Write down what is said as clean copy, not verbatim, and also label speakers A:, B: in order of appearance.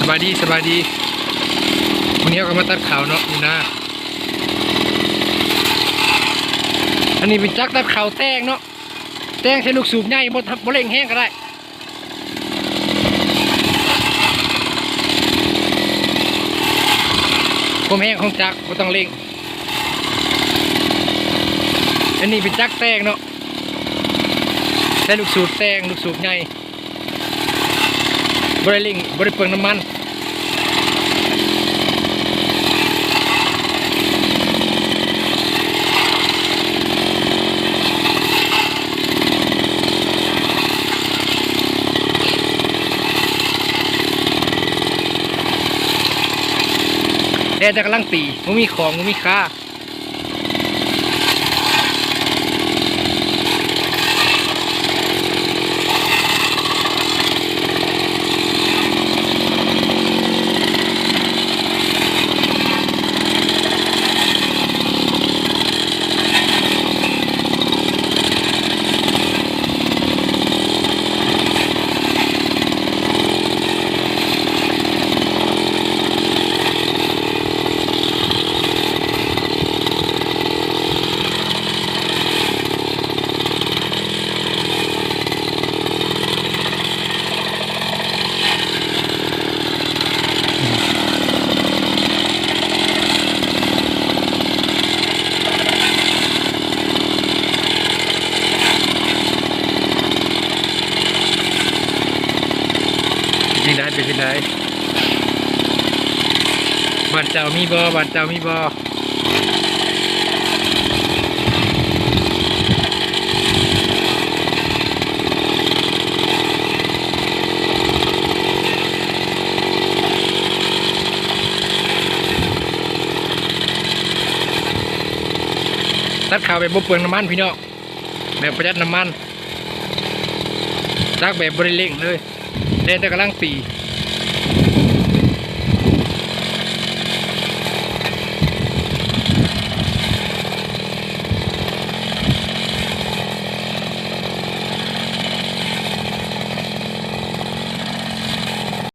A: สบายดีสบายดีวันนี้ก็มาตัดข่าวเนาะนี่นะอันนี้เป็นจักตัดข่าวแตงเนาะแตงใช้ลูกสูบใหญ่บ่เร่งแห้งก็ได้ความแห้งของจักบ่ต้องเร่งอันนี้เป็นจักแตงเนาะใช้ลูกสูบแตงลูกสูบใหญ่บ่ได้เร่งบ่ได้เปลืองน้ำมันแต่จะกำลังตีมันมีของมันมีค่าเป็นได้เป็นได้บ้านเจ้ามีบ่บ้านเจ้ามีบ่ตัดข่าวแบบบ่เปลืองน้ำมันพี่น้องแบบประหยัดน้ำมันจักแบบบริเร่งเลยแต่กำลังตี